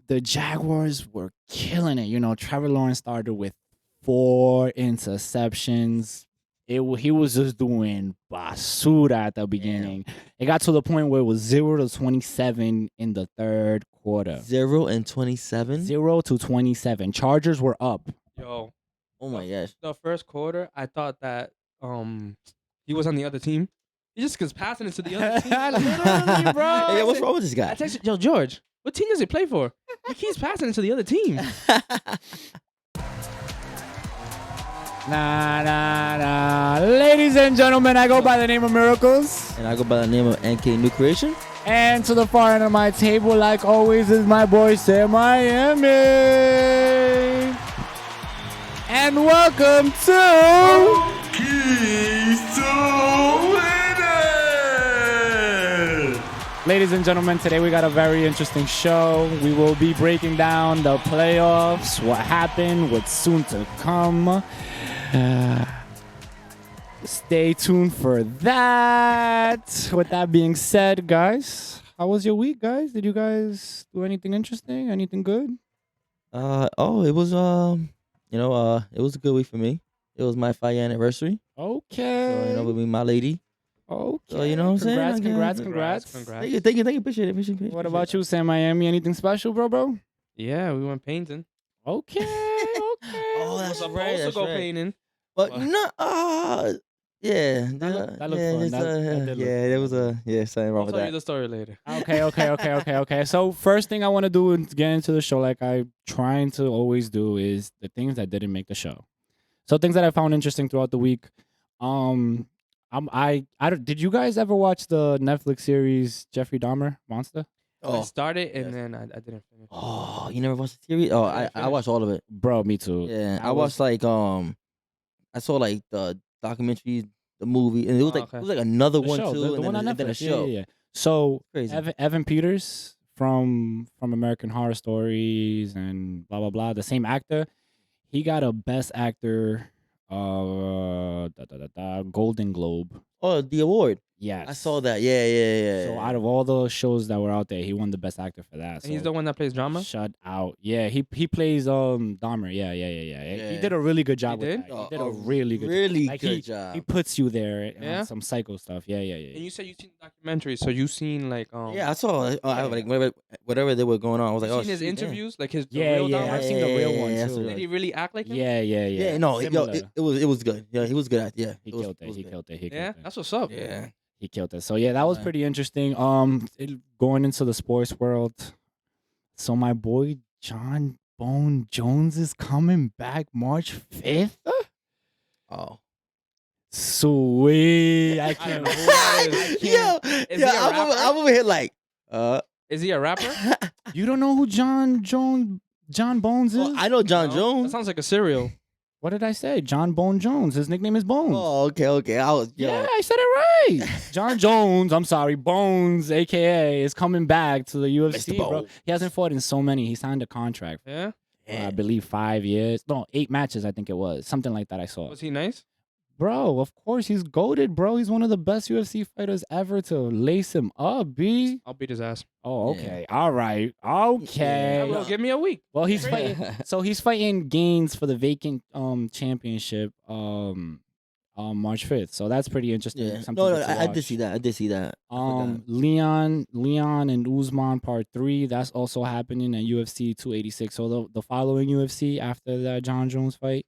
the Jaguars were killing it. You know, Trevor Lawrence started with 4 interceptions. He was just doing basura at the beginning. It got to the point where it was 0-27 in the third quarter. 0-27. 0-27. Chargers were up. Yo, Oh my gosh. the first quarter, I thought that he was on the other team. He just was passing it to the other team. Literally, bro. Hey, what's wrong with this I guy? texted, yo, George, what team does he play for? He keeps passing it to the other team. Nah. Ladies and gentlemen, I go by the name of Miracles. And I go by the name of NK New Creation. And to the far end of my table, like always, is my boy Sam Miami. And welcome to Keys to Winning! Ladies and gentlemen, today we got a very interesting show. We will be breaking down the playoffs, what happened, what's soon to come. Stay tuned for that. With that being said, guys, how was your week, guys? Did you guys do anything interesting? Anything good? It was it was a good week for me. It was my 5-year anniversary. Okay. So, with me, my lady. Okay. So, you know what I'm saying? Congrats. Thank you. Appreciate it. What about you, Sam Miami? Anything special, bro? Yeah, we went painting. Okay. Oh, that's Supposed right. to That's go right. painting. But What? no, yeah. That looked fun. just, That did look there was fun. something wrong I'll with tell you that. the story later. Okay. So first thing I want to do is get into the show, like I trying to always do, is the things that didn't make the show. So things that I found interesting throughout the week. Did you guys ever watch the Netflix series Jeffrey Dahmer Monster? I Oh, started and yes. then I didn't finish. oh, you never watched the series? Oh, Yeah, I watched all of it. Bro, me too. Yeah, I I watched I saw like the documentary, the movie, and it was Oh, like okay. it was like another The one show, too, the and one on then a Netflix. show. Yeah. So Crazy. Evan Peters from American Horror Stories and blah blah blah, the same actor, he got a Best Actor Golden Globe. Oh, the award. Yes. I saw that. Yeah. So out of all the shows that were out there, he won the Best Actor for that. And he's So the one that plays drama. shut out. Yeah, he plays Dahmer. Yeah. He Yeah. did a really good job with did? that. He did a really good really like, good job. He puts you there Yeah? on some psycho stuff. Yeah. And you said you seen the documentary, so you seen like Yeah, I saw. I like whatever they were going on. I was like, you oh, seen his shit, damn. interviews, like his the Yeah, real yeah, Dahmer? I've seen the real one Yeah, too. that's Did he really act like him? Yeah. Yeah, no, Similar. it was good. Yeah, he was good at. Yeah, He it was- killed it. was He good. killed it. He Yeah, killed it. that's what's up. Yeah. He killed it. So yeah, that was Right. pretty interesting. Going into the sports world. So my boy John Bone Jones is coming back March 5th. Oh. Sweet. I I can't don't know. wait. Yo, Is he a rapper? I'm over here like, Is he a rapper? You don't know who John Bones is? oh, I know John No? Jones. That sounds like a cereal. What did I say? John Bone Jones. His nickname is Bones. Oh, okay. I was, Yeah, I said it right. John Jones, I'm sorry, Bones, aka, is coming back to the UFC, Mr. bro. Bones. He hasn't fought in so many. He signed a contract Yeah. for, I believe, 5 years. No, 8 matches, I think it was. Something like that I saw. Was he nice? Bro, of course, he's goated, bro. He's one of the best UFC fighters ever to lace him up, B. I'll beat his ass. Oh, Yeah. okay. All right. Okay. Yeah, bro, give me a week. Well, he's Great. fighting. So he's fighting Gaines for the vacant championship March 5th. So that's pretty interesting. Yeah. Something No, to I watch. did see that. I did see that. I forgot. Leon and Usman Part 3. That's also happening at UFC 286. So the following UFC after that John Jones fight,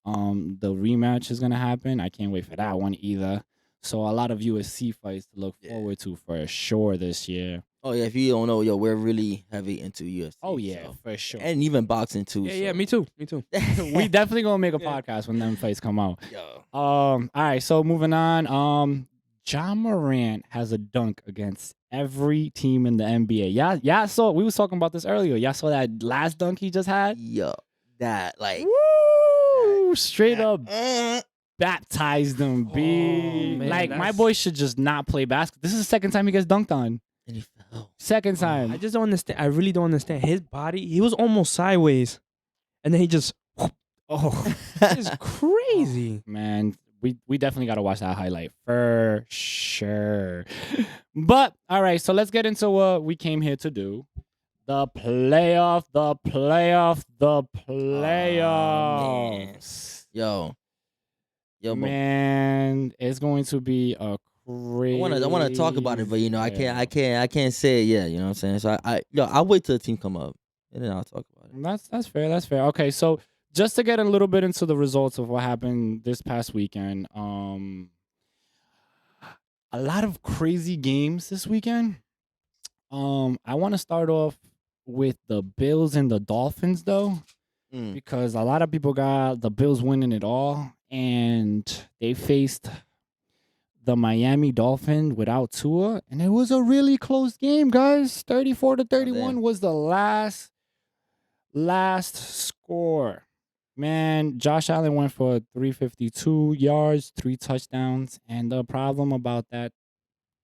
the rematch is gonna happen. I can't wait for that one either. So a lot of UFC fights to look Yeah. forward to for sure this year. Oh yeah, if you don't know, we're really heavy into UFC. Oh yeah, so. for sure. And even boxing too. Yeah, so. me too. Me too. We definitely gonna make a Yeah. podcast when them fights come out. Yo. All right, so moving on. John Morant has a dunk against every team in the NBA. Yeah, saw we was talking about this earlier. Y'all saw that last dunk he just had? Yo, that like Woo! Straight up Mm. baptized them, B. Oh, man, like my that's- boy should just not play basketball. This is the second time he gets dunked on. And he fell. Second time. I just don't understand. I really don't understand. His body, he was almost sideways. And then he just, Oh it's crazy. man, we definitely got to watch that highlight for sure. But all right, so let's get into what we came here to do. The playoff. man. Yo, but Man, it's going to be a crazy. I wanna talk about it, but I can't say it yet. You know what I'm saying? So I'll wait till the team come up and then I'll talk about it. That's fair. That's fair. Okay, so just to get a little bit into the results of what happened this past weekend, a lot of crazy games this weekend. I want to start off with the Bills and the Dolphins though, Mm. because a lot of people got the Bills winning it all, and they faced the Miami Dolphins without Tua, and it was a really close game, guys. 34-31 was the last score. Man, Josh Allen went for 352 yards, 3 touchdowns, and the problem about that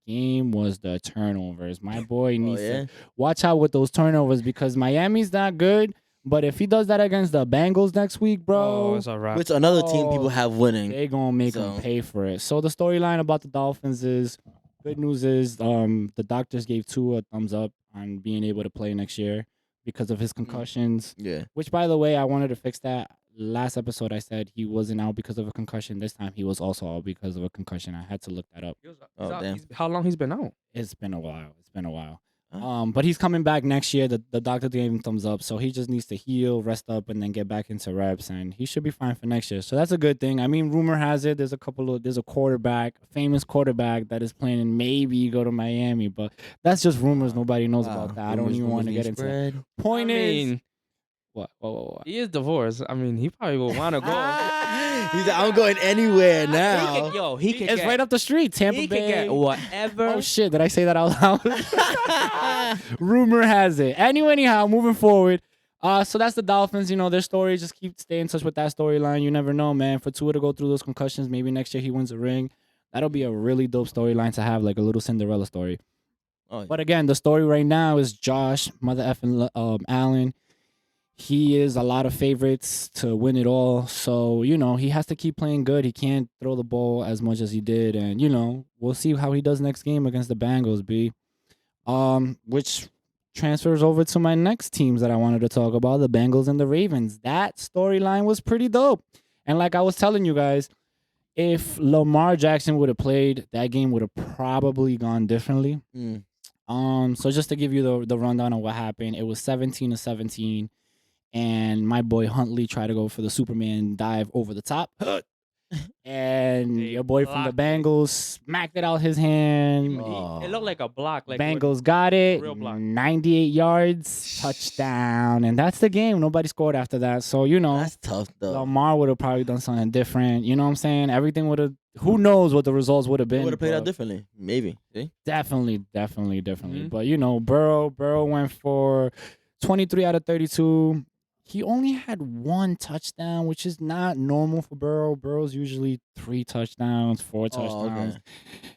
game was the turnovers. My boy needs to watch out with those turnovers because Miami's not good, but if he does that against the Bengals next week, bro, it's a wrap. Which another team people have winning. they gonna make him pay for it. So the storyline about the Dolphins is, good news is the doctors gave Tua a thumbs up on being able to play next year because of his concussions. Yeah. Which, by the way, I wanted to fix that. Last episode, I said he wasn't out because of a concussion. This time, he was also out because of a concussion. I had to look that up. Damn. How long he's been out? It's been a while. Huh? But he's coming back next year. The doctor gave him thumbs up, so he just needs to heal, rest up, and then get back into reps, and he should be fine for next year. So that's a good thing. I mean, rumor has it there's a quarterback, a famous quarterback that is planning maybe go to Miami, but that's just rumors. Nobody knows about that. I don't even want to get into that. Point is, what? He is divorced. I mean, he probably will want to go. He's like, I'm going anywhere now. It's right up the street, Tampa He Bay. can get whatever. Oh shit! Did I say that out loud? Rumor has it. Anyhow, moving forward. So that's the Dolphins. Their story. Just stay in touch with that storyline. You never know, man. For Tua to go through those concussions, maybe next year he wins a ring. That'll be a really dope storyline to have, like a little Cinderella story. Oh, yeah. But again, the story right now is Josh, mother effing Allen. He is a lot of favorites to win it all. So, he has to keep playing good. He can't throw the ball as much as he did. And, we'll see how he does next game against the Bengals, B. Which transfers over to my next teams that I wanted to talk about, the Bengals and the Ravens. That storyline was pretty dope. And like I was telling you guys, if Lamar Jackson would have played, that game would have probably gone differently. So just to give you the rundown of what happened, it was 17-17. And my boy Huntley tried to go for the Superman dive over the top. And your boy from the Bengals smacked it out his hand. It looked like a block. Like Bengals got it. real block. 98 yards, touchdown. And that's the game. Nobody scored after that. So, That's tough, though. Lamar would have probably done something different. You know what I'm saying? Everything would have, who knows what the results would have been. Would have played out but differently. Maybe. See? Definitely. Mhm. But, Burrow went for 23 out of 32. He only had 1 touchdown, which is not normal for Burrow. Burrow's usually 3 touchdowns, 4 touchdowns. Okay.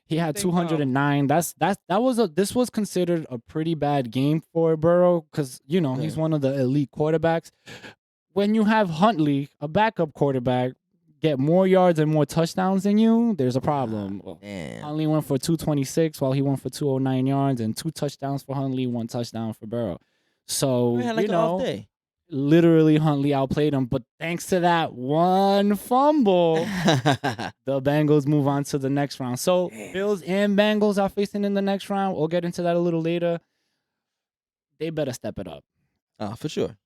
He had think, 209. This was considered a pretty bad game for Burrow because he's one of the elite quarterbacks. When you have Huntley, a backup quarterback, get more yards and more touchdowns than you, there's a problem. Damn. Huntley went for 226 while he went for 209 yards and 2 touchdowns for Huntley, 1 touchdown for Burrow. So We had like an off day. literally Huntley outplayed him, but thanks to that one fumble, the Bengals move on to the next round. So Bills and Bengals are facing in the next round. We'll get into that a little later. They better step it up. For sure.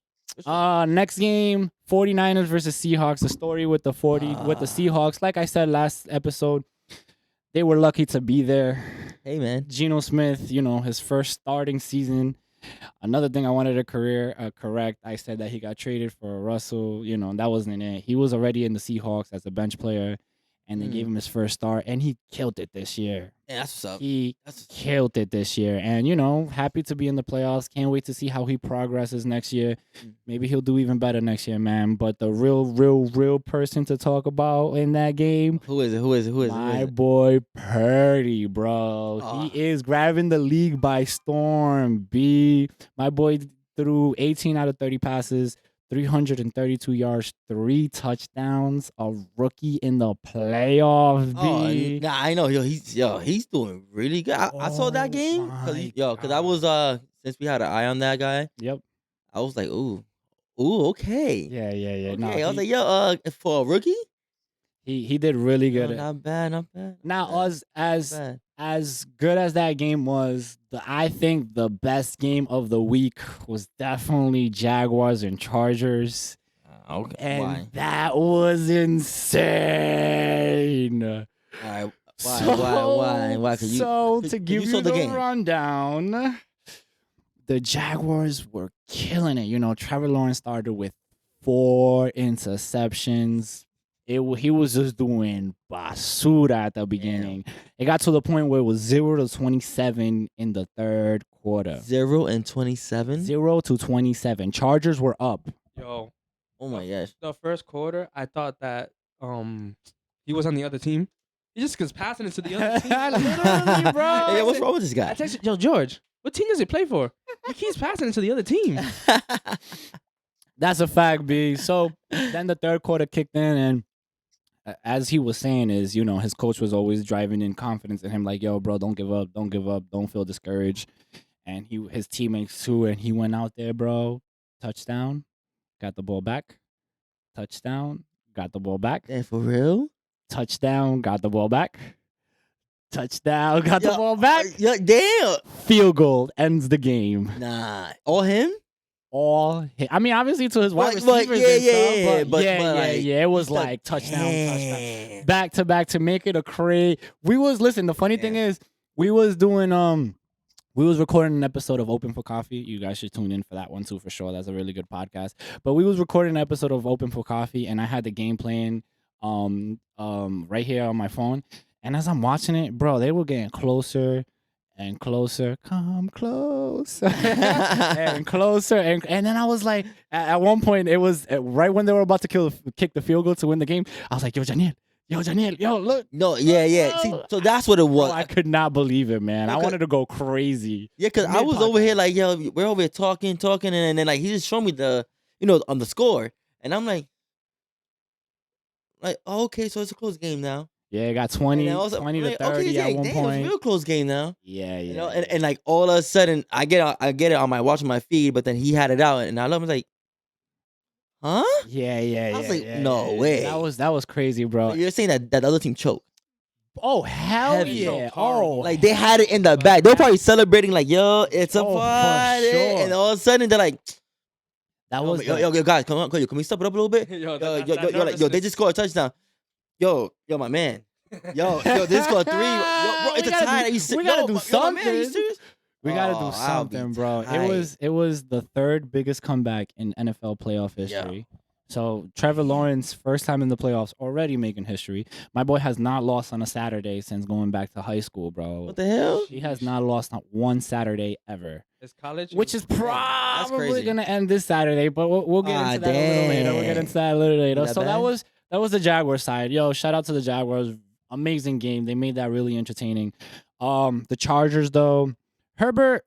Next game, 49ers versus Seahawks. The story with the Seahawks. Like I said last episode, they were lucky to be there. Hey, man. Geno Smith, his first starting season. Another thing I wanted to correct, I said that he got traded for Russell. That wasn't it. He was already in the Seahawks as a bench player, and they gave him his first start, and he killed it this year. Yeah, that's what's up. He killed it this year, and happy to be in the playoffs. Can't wait to see how he progresses next year. Maybe he'll do even better next year, man. But the real person to talk about in that game, Who is it? my boy Purdy, bro. He is grabbing the league by storm. My boy threw 18 out of 30 passes, 332 yards, 3 touchdowns. A rookie in the playoffs. B. I know. He's doing really good. I saw that game because I was since we had an eye on that guy, Yep. I was like, ooh, okay. Yeah. Okay. No, I was like, yo, for a rookie, he did really no, good. not bad, not bad. Now, not as bad. good as that game was, I think the best game of the week was definitely Jaguars and Chargers, Okay. and Why? that was insane. All right. Why? Could you, So could- to could give you you saw the the game? rundown, the Jaguars were killing it. You know, Trevor Lawrence started with 4 interceptions. He was just doing basura at the beginning. It got to the point where it was 0-27 in the third quarter. 0-27. 0-27. Chargers were up. Yo, Oh my gosh. the first quarter, I thought that he was on the other team. He just was passing it to the other team. Literally, bro. Hey, what's wrong with this I guy? texted, yo, George, what team does he play for? He keeps passing it to the other team. That's a fact, B. So then the third quarter kicked in, and as he was saying, is his coach was always driving in confidence in him, like, "Yo, bro, don't give up, don't feel discouraged." And his teammates too, and he went out there, bro. Touchdown, got the ball back. Touchdown, got the ball back. Damn, for real? Touchdown, got the ball back. Touchdown, got the ball back. Yeah, damn. Field goal ends the game. Nah. All him? All hit. I mean, obviously to his wide But receivers yeah, and yeah, stuff, yeah, but but yeah, like, it was he's like, like touchdown, damn. back to back to make it a crate. Listen, the funny thing is, we was recording an episode of Open for Coffee. You guys should tune in for that one too, for sure. That's a really good podcast. But we was recording an episode of Open for Coffee, and I had the game playing right here on my phone. And as I'm watching it, bro, they were getting closer and closer. Come close. And closer. And then I was like, at one point, it was right when they were about to kick the field goal to win the game. I was like, yo, Janiel, look. No, yeah. See, so that's what it was. Bro, I could not believe it, man. I Okay. wanted to go crazy. Yeah, because I was Mid-podcast. over here like, yo, we're over here talking, and then like he just showed me on the score, and I'm like, oh, okay, so it's a close game now. Yeah, it got 20 And I was 20 to like, 30 okay, at one damn, point. it's a real close game now. Yeah. You know, and like all of a sudden, I get it on watching my feed, but then he had it out, and I was like, huh? Yeah. I was like, yeah, no yeah. way. That was crazy, bro. You're saying that the other team choked. Oh, hell Heavy. yeah. So horrible. Oh, Like they had it in the back. They're probably celebrating like, yo, it's a Oh, for party. sure. And all of a sudden they're like, that was yo, guys, come on, can we step it up a little bit? Yo, They just scored a touchdown. Yo, my man. Yo, they just scored 3. Yo, bro, it's We a gotta tie. do- we gotta do My man, are you something. serious? We gotta Oh, do I'll be something, bro. tight. It was the third biggest comeback in NFL playoff history. So Trevor Lawrence, first time in the playoffs, already making history. My boy has not lost on a Saturday since going back to high school, bro. What the hell? He has not lost not one Saturday ever, It's college. which is probably crazy. gonna end this Saturday. But we'll get Ah, into that a little later. We'll get dang. into that a little later. That So bad? that was the Jaguars side. Yo, shout out to the Jaguars. Amazing game. They made that really entertaining. The Chargers though, Herbert.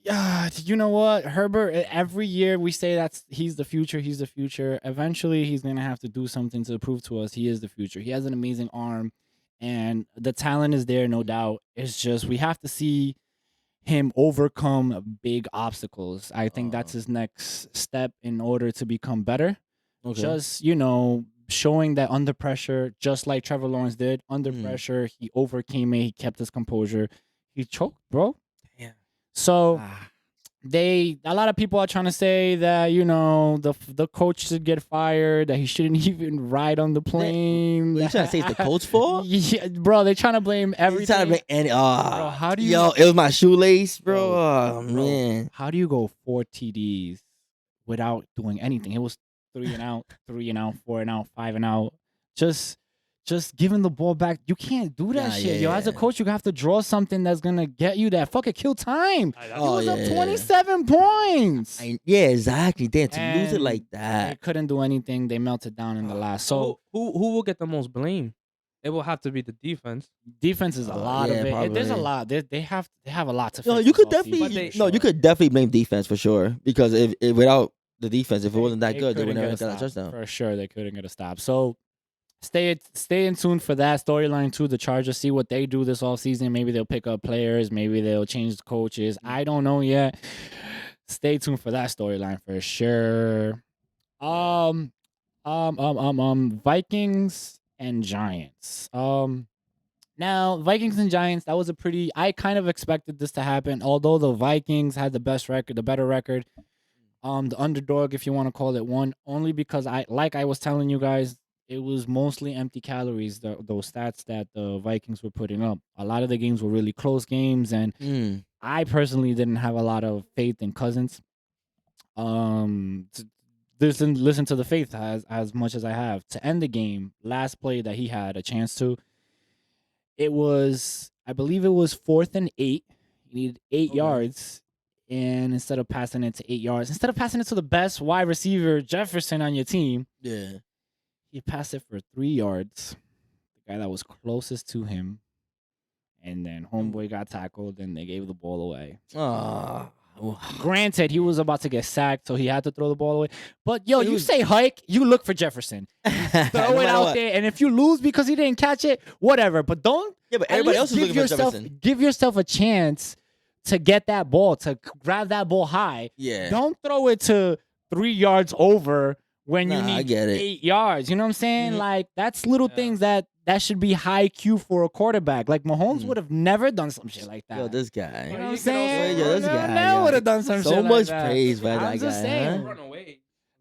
Yeah, you know what? Herbert, every year we say he's the future, Eventually he's going to have to do something to prove to us he is the future. He has an amazing arm and the talent is there, no doubt. It's just we have to see him overcome big obstacles. I think that's his next step in order to become better. Okay. Just, showing that under pressure, just like Trevor Lawrence did, under pressure, he overcame it, he kept his composure. He choked, bro. Damn. So a lot of people are trying to say that the coach should get fired, that he shouldn't even ride on the plane. What, you trying to say it's the coach's fault? Yeah, bro, they're trying to blame You everything. trying to make any? Bro, how do you? Yo, it was my shoelace, bro. Bro, Oh bro, man. how do you go 4 TDs without doing anything? It was 3 and out, 3 and out, 4 and out, 5 and out. Just giving the ball back. You can't do that Nah, shit. yeah, Yo, as a yeah. coach, you have to draw something that's gonna get you that fucking kill time. He Oh, was up yeah. 27 points. Yeah, exactly. Damn, to lose it And like They that. couldn't do anything. They melted down in the last. So who will get the most blame? It will have to be the defense. defense is a lot yeah, of it. There's a probably. lot. They have a lot to. No, fix you this could offseason, definitely. for No, you sure. could definitely blame defense for sure. Because if without the defense, if it wasn't that good, they would couldn't never get got a stop. touchdown. For sure, they couldn't get a stop. So stay in tune for that storyline too. The Chargers, see what they do this offseason. Maybe they'll pick up players. Maybe they'll change the coaches. I don't know yet. Stay tuned for that storyline for sure. Vikings and Giants. Now Vikings and Giants. That was a pretty. I kind of expected this to happen. Although the Vikings had the better record. The underdog, if you want to call it one, only because I was telling you guys, it was mostly empty calories. Those stats that the Vikings were putting up. A lot of the games were really close games, and I personally didn't have a lot of faith in Cousins. Listen to the faith as much as I have to end the game. Last play that he had a chance to. It was, I believe, it was 4th and 8. He needed 8 yards. And instead of passing it to 8 yards, instead of passing it to the best wide receiver, Jefferson, on your team, he passed it for 3 yards. The guy that was closest to him. And then homeboy got tackled, and they gave the ball away. Granted, he was about to get sacked, so he had to throw the ball away. But, you say hike, you look for Jefferson. Throw it out there. And if you lose because he didn't catch it, whatever. But don't. Yeah, but everybody else is looking for Jefferson. Give yourself a chance to get that ball, to grab that ball high. Yeah. Don't throw it to 3 yards over when you need 8 yards. You know what I'm saying? Mhm. Like, that's little things that should be high Q for a quarterback. Like, Mahomes would have never done some shit like that. Yo, this guy. You know what I'm You could saying? also- Yo, this guy, Never yo. would have done some So shit much like that. praise by I'm that just guy, saying. huh? Run away.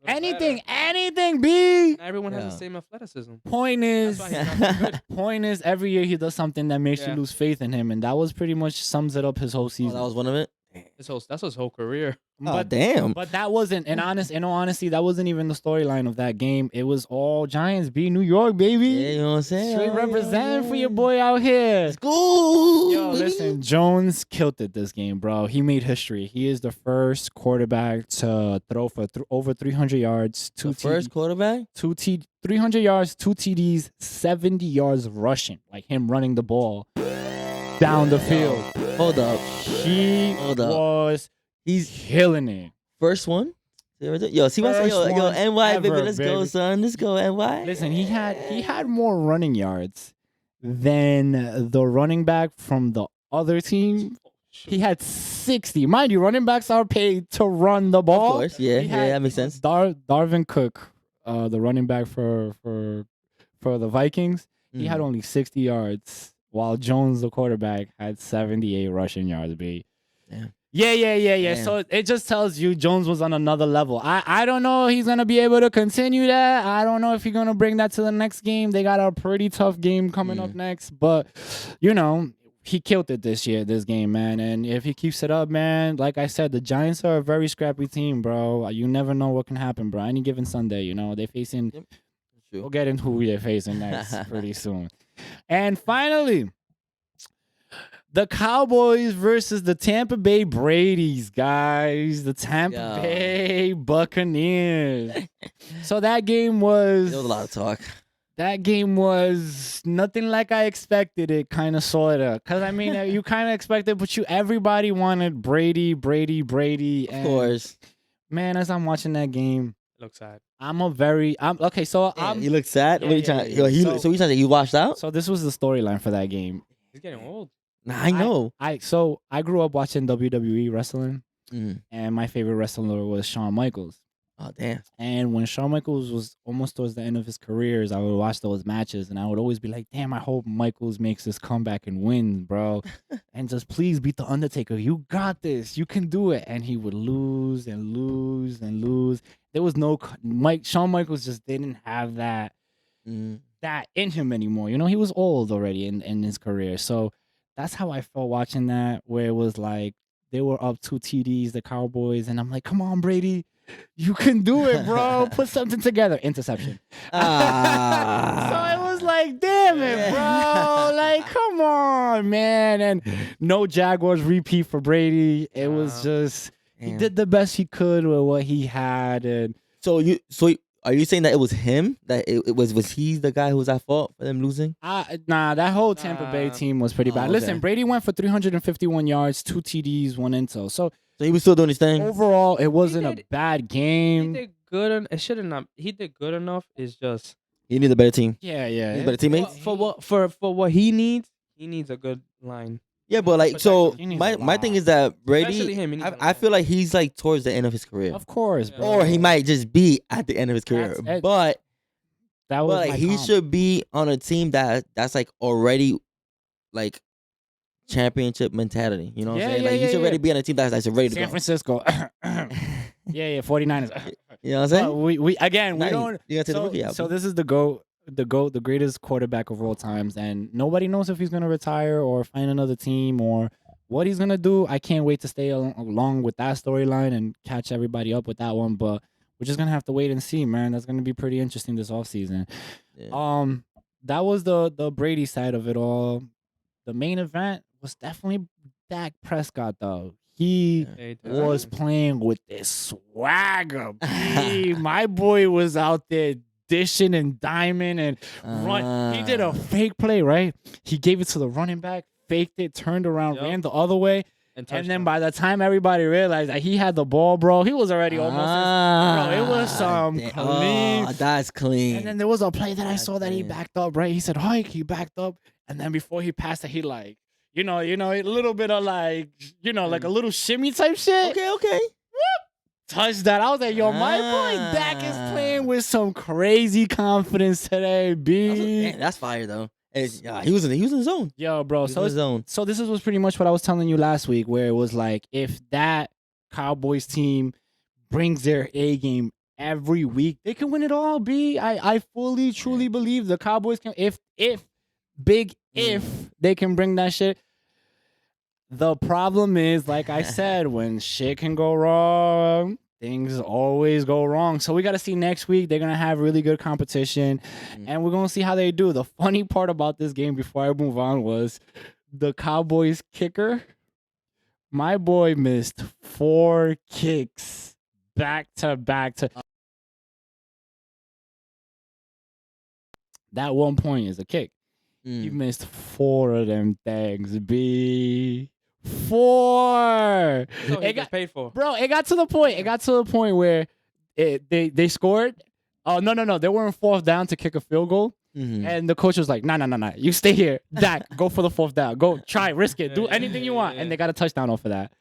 Anything, B. Not everyone has Yeah. the same athleticism. Point is, That's why he's not that good. point is, every year he does something that makes you Yeah. lose faith in him, and that was pretty much sums it up his whole Oh, season. that was one of it. That's his whole career. Oh, damn. But that wasn't, in all honesty, that wasn't even the storyline of that game. It was all Giants beat New York, baby. Yeah, you know what I'm saying? Straight representing for your boy out here. Let's go. Yo, listen, Jones killed it this game, bro. He made history. He is the first quarterback to throw for over 300 yards, The first quarterback? 300 yards, 2 TDs, 70 yards rushing, like him running the ball down the field. Hold up. He Hold up. was He's killing it. first one? Yo, see what I'm saying? First Yo, one NY, baby. ever, Let's go, baby. son. Let's go, NY. Listen, he had more running yards than the running back from the other team. He had 60. Mind you, running backs are paid to run the Of ball. course. Yeah, He yeah, had that makes sense. Darvin Cook, the running back for the Vikings, he had only 60 yards, while Jones, the quarterback, had 78 rushing yards, B. Damn. Yeah. Damn. So it just tells you Jones was on another level. I don't know if he's going to be able to continue that. I don't know if he's going to bring that to the next game. They got a pretty tough game coming up next. But, he killed it this game, man. And if he keeps it up, man, like I said, the Giants are a very scrappy team, bro. You never know what can happen, bro. Any given Sunday, they're facing... True. We'll get into who they're facing next pretty soon. And finally, the Cowboys versus the Tampa Bay Brady's, guys. The Tampa Bay Buccaneers. So that game was... There was a lot of talk. That game was nothing like I expected it, kind of, sort of. Because, I mean, you kind of expected, but everybody wanted Brady. Of course. Man, as I'm watching that game, It looks sad. okay, so He looked sad. Yeah, What you yeah, trying? yeah. Yo, So- you trying to say he washed out? So this was the storyline for that game. He's getting old. Nah, I know. I grew up watching WWE wrestling, Mm. and my favorite wrestler was Shawn Michaels. Oh, damn. And when Shawn Michaels was almost towards the end of his careers, I would watch those matches, and I would always be like, "Damn, I hope Michaels makes this comeback and wins, bro, and just please beat the Undertaker. You got this. You can do it." And he would lose and lose and lose. There was no Shawn Michaels just didn't have that in him anymore. He was old already in his career. So that's how I felt watching that, where it was like they were up 2 TDs, the Cowboys, and I'm like, come on, Brady, you can do it, bro. Put something together. Interception. So it was like, damn it, bro. Like, come on, man. And no Jaguars repeat for Brady. It was just, he Damn. did the best he could with what he had. And So are you saying that it was him? That it was he the guy who was at fault for them losing? that whole Tampa Bay team was pretty bad. okay. Listen, Brady went for 351 yards, 2 TDs, 1 intel. So So he was still doing his thing. overall, it wasn't a did- bad He game. did good. It should have not. He did good enough. It's just He needs a better team. Yeah, He yeah. needs better teammates. For what he needs a good line. Yeah, but like, Protect so him. He needs my a my thing lot. is that Especially Brady, him, he needs a I feel line. like he's like towards the end of his career, Of course, Yeah. bro. or he might just be at the end of his career. That's- But That was like my he comp. should be on a team that's like already like championship mentality. You know what Yeah, I'm saying? yeah, Like he yeah, should yeah. already be on a team that's ready to San go. Francisco. yeah, 49ers. You know what I'm saying? But we again, we Nah, don't. you gotta take the rookie So, out. so this is the the greatest quarterback of all times, and nobody knows if he's gonna retire or find another team or what he's gonna do. I can't wait to stay along with that storyline and catch everybody up with that one. But we're just gonna have to wait and see, man. That's gonna be pretty interesting this offseason. Yeah. That was the Brady side of it all. The main event was definitely Dak Prescott, though. He Hey, was playing with this swagger. B. My boy was out there dishing and diming and run. He did a fake play, right? He gave it to the running back, faked it, turned around, Yup. ran the other way, and then touchdown. by the time everybody realized that he had the ball, bro, he was already almost. Bro, it was some damn. clean. Oh, that's clean. And then there was a play that I That's saw that he clean. backed up, right? He said, "Hike," he backed up, and then before he passed it, he like, a little bit of like, like a little shimmy type shit. Okay. Touched that. I was like, yo, my boy Dak is playing with some crazy confidence today, B. Damn, that's fire though. He was in the zone. Yo, bro. He was So in the it's, zone. so this was pretty much what I was telling you last week, where it was like, if that Cowboys team brings their A game every week, they can win it all. B. I fully, truly believe the Cowboys can. If they can bring that shit. The problem is, like I said, when shit can go wrong, things always go wrong. So we got to see next week. They're gonna have really good competition, and we're gonna see how they do. The funny part about this game, before I move on, was the Cowboys kicker. My boy missed 4 kicks back to back to. That 1 point is a kick. He missed 4 of them things, B. 4. That's what he It gets paid for. Bro, it got to the point. It got to the point where they scored. Oh, no. They were in 4th down to kick a field goal. And the coach was like, nah. You stay here. Dak, go for the 4th down. Go try, risk it. Do anything you want. And they got a touchdown off of that.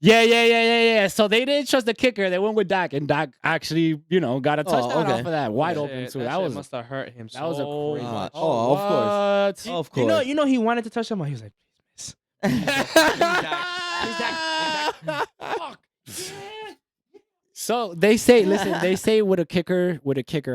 Yeah. So they didn't trust the kicker. They went with Dak. And Dak actually, got a touchdown off of that. Wide open, too. That must have hurt him that was a so crazy. much. Oh, of course. What? Of course. You know he wanted to touch him. He was like, please miss. Fuck. So they say, listen, they say with a kicker,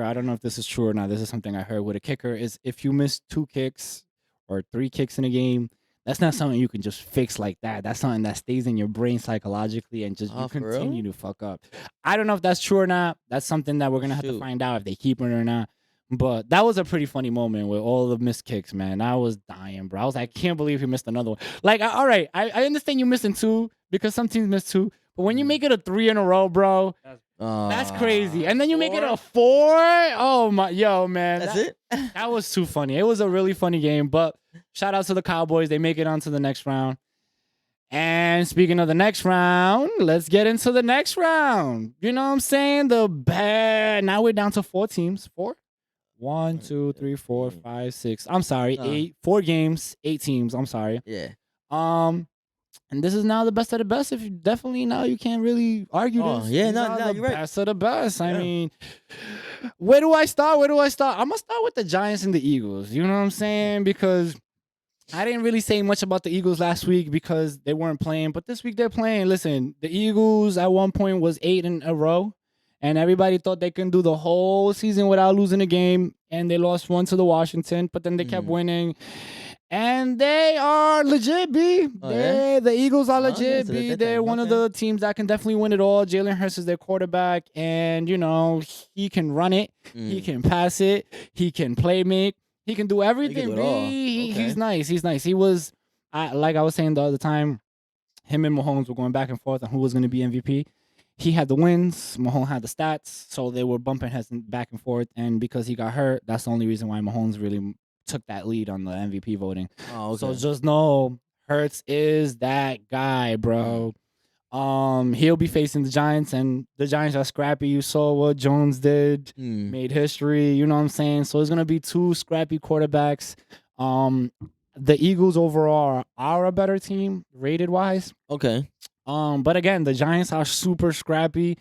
I don't know if this is true or not. This is something I heard. With a kicker is if you miss 2 kicks or 3 kicks in a game, that's not something you can just fix like that. That's something that stays in your brain psychologically and just you For real? continue to fuck up. I don't know if that's true or not. That's something that we're gonna have to Shoot. find out if they keep it or not. But that was a pretty funny moment with all the missed kicks, man. I was dying, bro. I was like, I can't believe he missed another one. Like, all right, I understand you missing 2 because some teams miss 2. But when you make it a 3 in a row, bro, that's crazy. And then you make it a 4. Oh my, yo, man. That's it. That was too funny. It was a really funny game. But shout out to the Cowboys. They make it on to the next round. And speaking of the next round, let's get into the next round. You know what I'm saying? Now we're down to 4 teams. 4? 1, 2, 3, 4, 5, 6. I'm sorry, 8. 4 games, 8 teams. I'm sorry. Yeah. And this is now the best of the best. If you definitely now you can't really argue this. Yeah, These no, are the you're right. best of the best. I Yeah. mean, where do I start? I'm gonna start with the Giants and the Eagles. You know what I'm saying? Because I didn't really say much about the Eagles last week because they weren't playing, but this week they're playing. Listen, the Eagles at one point was 8 in a row, and everybody thought they can do the whole season without losing a game, and they lost 1 to the Washington, but then they kept winning. And they are legit, B. The Eagles are legit, so B. they're They're one of the teams that can definitely win it all. Jalen Hurts is their quarterback, and, he can run it. He can pass it. He can play make. He can do everything, do it B. all. He's nice. He was, like I was saying the other time, him and Mahomes were going back and forth on who was going to be MVP. He had the wins. Mahomes had the stats. So they were bumping heads back and forth. And because he got hurt, that's the only reason why Mahomes really took that lead on the MVP voting. Oh, okay. So just know Hurts is that guy, bro. He'll be facing the Giants, and the Giants are scrappy. You saw what Jones did, Mm. made history. You know what I'm saying? So it's gonna be two scrappy quarterbacks. The Eagles overall are a better team rated wise. Okay. But again, the Giants are super scrappy.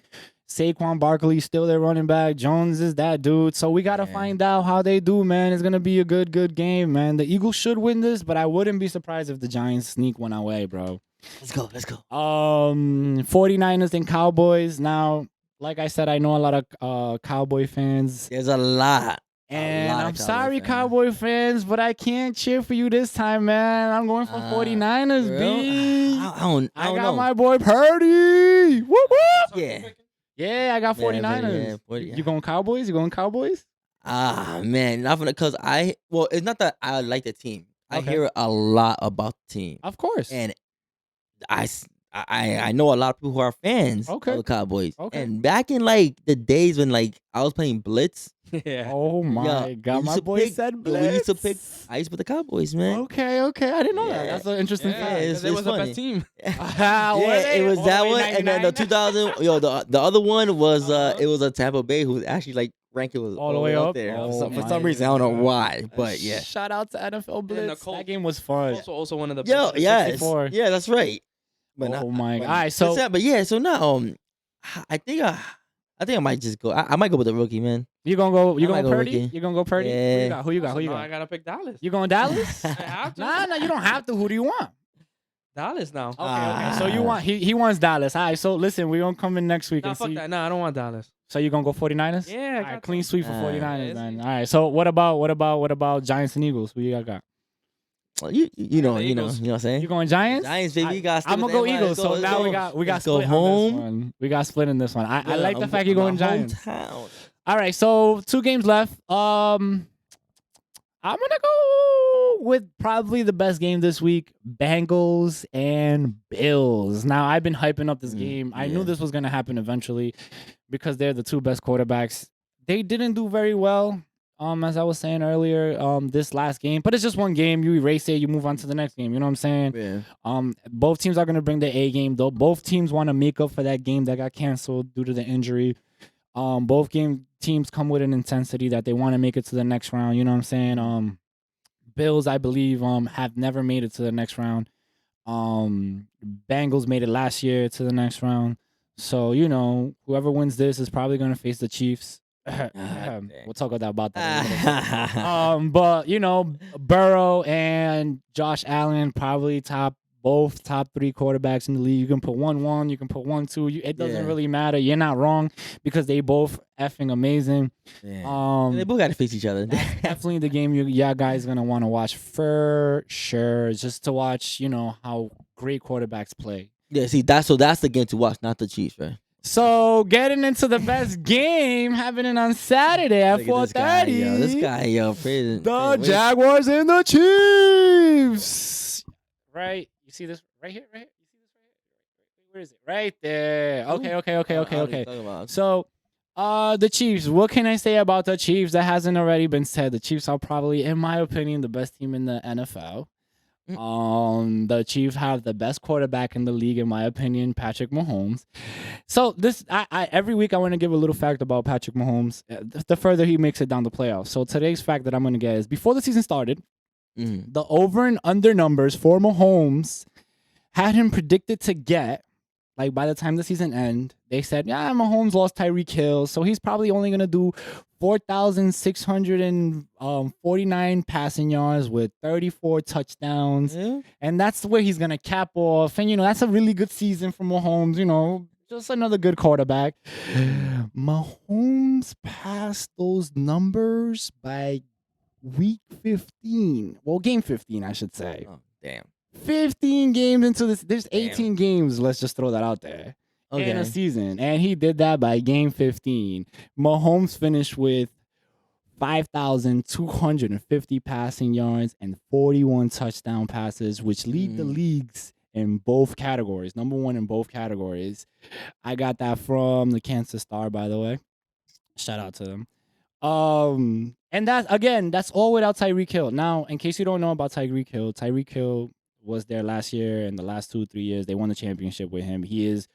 Saquon Barkley still their running back. Jones is that dude. So we gotta Man. find out how they do, man. It's gonna be a good game, man. The Eagles should win this, but I wouldn't be surprised if the Giants sneak one away, bro. Let's go. Let's go. 49ers and Cowboys. Now, like I said, I know a lot of Cowboy fans. There's a lot. And lot of I'm Cowboy sorry, fans. Cowboy fans, but I can't cheer for you this time, man. I'm going for 49ers, Bro, B. I don't I got know. my boy Purdy. Whoop, whoop. Yeah. Yeah, I got Yeah, 49ers. yeah, 40, You going Cowboys? You going Cowboys? Man, not because it's not that I like the team. I Okay. hear a lot about the team, Of course. and I know a lot of people who are fans Okay. of the Cowboys. Okay. And back in like the days when like I was playing Blitz, Yeah. Oh my we God, used my to boy pick- said we blitz. used to pick. I used to put the Cowboys, man. Okay, I didn't know that. Yeah. That's an interesting Yeah, fact. it's- it was the funny. best team. Ah, were Yeah, they? it was All that the way one, and then the 99? 2000. The other one was Uh-huh. it was a Tampa Bay who was actually like ranking was All the way up? there. Oh For my some reason, I don't know God. why, but yeah. Shout out to NFL the Blitz. Colts. That game was fun. Also one of the Yo, best. yes, 64. yeah, that's right. But Oh my but God. Alright, so- but yeah, so now I think I might just go. I might go with the rookie, man. You gonna go? You I might gonna go Purdy? rookie. You gonna go Purdy? Yeah. Who you got? Who you So got? now I gotta pick Dallas. You going Dallas? I have to. Nah, you don't have to. Who do you want? Dallas now. Okay. So you want he wants Dallas. All right. So listen, we're gonna come in next week Nah, and fuck see. that. Nah, I don't want Dallas. So you gonna go 49ers? Yeah, I All right, got clean to. sweep for Ah. 49ers, Yeah, man. it's- All right. So what about Giants and Eagles? Who you got? You know the you know Eagles. what I'm saying. You going Giants? Giants, baby, you gotta stick I'm with gonna go them. Eagles. So Let's now go. we got Let's split go on this home. one. We got split in this one. I Yeah, like the I'm fact you're going my Giants. hometown. All right, so 2 games left. I'm gonna go with probably the best game this week: Bengals and Bills. Now I've been hyping up this game. I knew yeah. this was gonna happen eventually because they're the 2 best quarterbacks. They didn't do very well. As I was saying earlier, this last game, but it's just one game. You erase it, you move on to the next game. You know what I'm saying? Yeah. Both teams are gonna bring their A game, though. Both teams want to make up for that game that got canceled due to the injury. Both teams come with an intensity that they want to make it to the next round. You know what I'm saying? Bills, I believe, have never made it to the next round. Bengals made it last year to the next round. So, you know, whoever wins this is probably gonna face the Chiefs. dang. We'll talk about that. in a little bit. But you know, Burrow and Josh Allen probably both top 3 quarterbacks in the league. You can put 1-1, you can put 1-2. It doesn't Yeah. really matter. You're not wrong because they both effing amazing. Yeah. They both got to face each other. Definitely the game y'all guys gonna want to watch for sure, just to watch, you know, how great quarterbacks play. Yeah, see, that's the game to watch, not the Chiefs, right? So getting into the best game happening on Saturday at Look at this guy, 4:30. yo. This guy, yo, The Jaguars and the Chiefs. Right? You see this right here? Right here? You see this right here? Where is it? Right there. Okay. So, the Chiefs. What can I say about the Chiefs that hasn't already been said? The Chiefs are probably, in my opinion, the best team in the NFL. The Chiefs have the best quarterback in the league, in my opinion, Patrick Mahomes. So this, I every week I want to give a little fact about Patrick Mahomes. The further he makes it down the playoffs. So today's fact that I'm going to get is before the season started, the over and under numbers for Mahomes had him predicted to get, like by the time the season end, they said, yeah, Mahomes lost Tyreek Hill, so he's probably only going to do 4,649 passing yards with 34 touchdowns. Yeah. And that's where he's going to cap off. And, you know, that's a really good season for Mahomes, you know, just another good quarterback. Mahomes passed those numbers by week 15. Well, game 15, I should say. Oh, damn. 15 games into this. There's 18 games. Let's just throw that out there. In a season. And he did that by game 15. Mahomes finished with 5,250 passing yards and 41 touchdown passes, which lead the leagues in both categories. Number 1 in both categories. I got that from the Kansas Star, by the way. Shout out to them. And that's all without Tyreek Hill. Now, in case you don't know about Tyreek Hill was there last year and the last 2-3 years. They won the championship with him. He is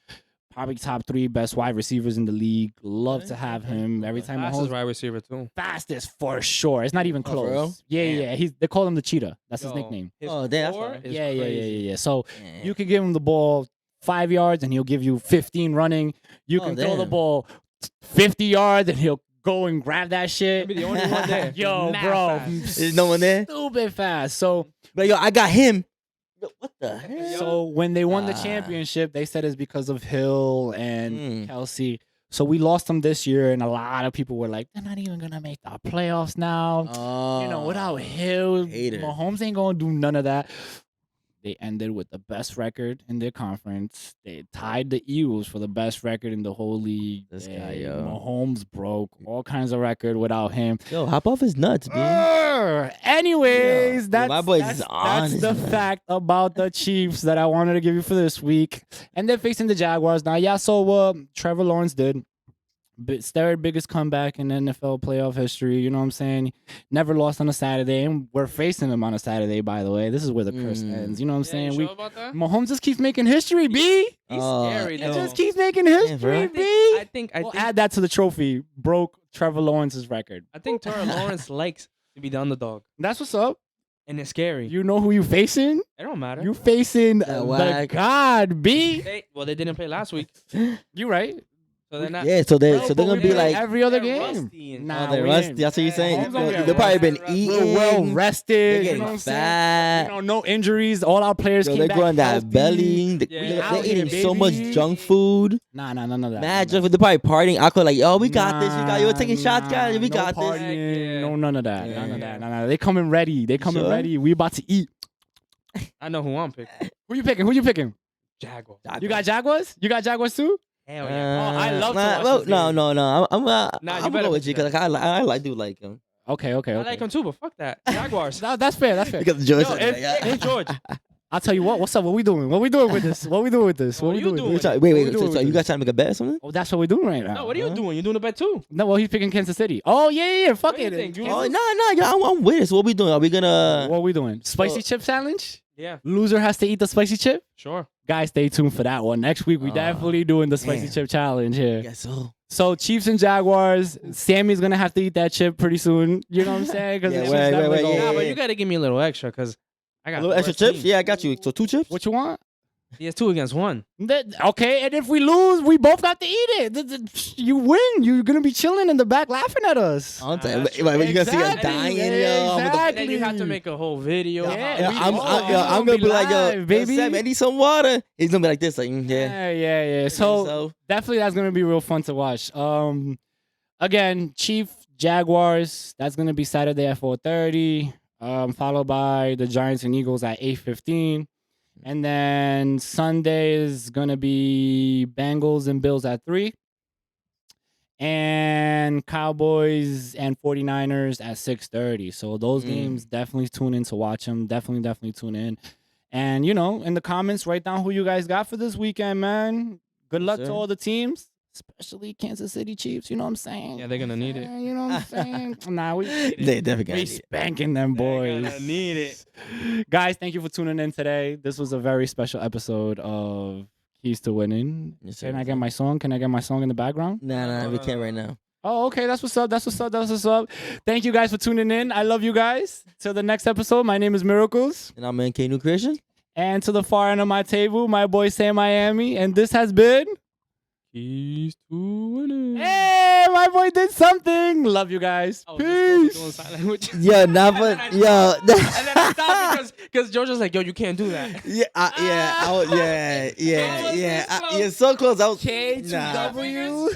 probably top 3 best wide receivers in the league. Love to have him every time. Fastest Mahomes wide receiver too. fastest for sure. It's not even Oh, for real? close. Yeah. They call him the cheetah. That's his Yo, nickname. his Oh, damn, that's floor fine. is Yeah. crazy. So Yeah. you can give him the ball 5 yards and he'll give you 15 running. You Oh, can throw the damn. ball 50 yards and he'll go and grab that shit. Maybe the only one there. Yo, Mad bro. fast. There's no one there. Stupid fast. So But yo, I got him. Yo, what the hell? So when they won the Ah. championship, they said it's because of Hill and Mm. Kelsey. So we lost them this year, and a lot of people were like, "They're not even gonna make the playoffs now." Without Hill, Hater. Mahomes ain't gonna do none of that. They ended with the best record in their conference. They tied the Eagles for the best record in the whole league. This guy, And yo. Mahomes broke all kinds of record without him. Yo, hop off his nuts, man. Anyways, Yo, that's my boy's that's honest, the man. fact about the Chiefs that I wanted to give you for this week. And they're facing the Jaguars now. Yeah, so what Trevor Lawrence did. Third biggest comeback in NFL playoff history. You know what I'm saying? Never lost on a Saturday, and we're facing them on a Saturday. By the way, this is where the curse ends. You know what I'm saying? You sure about that? Mahomes just keeps making history, B. He's Oh, scary He though. just keeps making history, bro. B. I think We'll add that to the trophy. Broke Trevor Lawrence's record. Trevor Lawrence likes to be the underdog, That's what's up. and it's scary. You know who you facing? It don't matter. You facing That the whack. God, B. They didn't play last week, You right. so they're not. Yeah, so they're Bro, so but they're gonna we be play like, every other they're game. rusty and- Nah, oh, they're we rusty. ain't. That's what you're saying. Mahomes gonna They've be probably been We're eating. We're well They're rested. You getting know what I'm saying? fat. No injuries. All our players Yo, came they're back growing that healthy. belly. They, Yeah, they're out eating here, so much baby. junk food. Nah, none of that. Mad junk food. They're probably partying. I could like, yo, we got this. We got you. Taking shots, Nah, guys. We no got this. partying, Yeah. No, none of that. Yeah. None of that. Nah. They coming ready. They coming Sure? ready. We about to eat. I know who I'm picking. Who you picking? Who you picking? Jaguar. You got Jaguars? You got Jaguars too? Hell yeah. I love to nah, watch well, this no, game. no. I'm Nah, you I'm better go with you pick because I do like him Okay. I like him too, but fuck that. Jaguars. That's fair. That's fair. because George. Yo, said if- that, yeah. if George, I'll tell you what. What's up? What we doing? What we doing with this? What we doing with this? What we you doing? doing? Wait, What wait, we wait. doing So with you this? guys trying to make a bet or something? Oh, that's what we're doing right now. No, what are you Huh? doing? You doing a bet too? No, well, he's picking Kansas City. Oh yeah. Fuck What do you it. think? You- Oh no, yeah, I'm with it. So what we doing? Are we gonna? What are we doing? Spicy Oh. chip challenge? Yeah, Loser has to eat the spicy chip. sure. Guys, stay tuned for that one. Next week we Ah, definitely doing the spicy damn. chip challenge here. I guess so. So Chiefs and Jaguars. Sammy's gonna have to eat that chip pretty soon. You know what I'm saying? 'Cause Yeah, the chips wait, definitely wait, go- yeah, Nah, but yeah. you gotta give me a little extra because I got A little the extra worst chips? team. Yeah, I got you. So 2 chips? What you want? He has 2 against 1. Okay, and if we lose, we both got to eat it. You win. You're gonna be chilling in the back laughing at us. I'm telling that's you, you gonna see us Exactly, dying, yo. exactly. And then you have to make a whole video. Yeah, Yeah, we I'm gonna gonna be be like, yo, live, baby. Sam, I need some water. He's gonna be like this, like, yeah. Yeah. So definitely that's gonna be real fun to watch. Again, Chief Jaguars. That's gonna be Saturday at 4:30. Followed by the Giants and Eagles at 8:15. And then Sunday is gonna be Bengals and Bills at 3. And Cowboys and 49ers at 6:30. So those games, definitely tune in to watch them. Definitely tune in. And in the comments, write down who you guys got for this weekend, man. Good luck to sir. all the teams, especially Kansas City Chiefs. You know what I'm saying? Yeah, they're gonna need it. You know what I'm saying? Nah, we They definitely we got it. spanking them boys. They're gonna need it. Guys, thank you for tuning in today. This was a very special episode of Keys to Winning. Yes, sir. Can I get my song? Can I get my song in the background? Nah, we can't right now. Oh, okay. That's what's up. That's what's up. Thank you guys for tuning in. I love you guys. Till the next episode, my name is Miracles. And I'm NK New Creation. And to the far end of my table, my boy Sam Miami. And this has been... Keys to winning. Hey, my boy did something. Love you guys. I was just supposed to be doing Peace. sign language. Yo, nah, but yo. And then I stopped because George was like, "Yo, you can't do that." Yeah, I was, you're so close. I was K2W.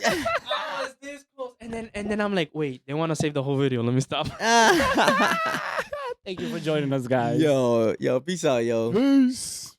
I was this close, and then I'm like, "Wait, they want to save the whole video. Let me stop." Thank you for joining us, guys. Yo, peace out, yo. Peace.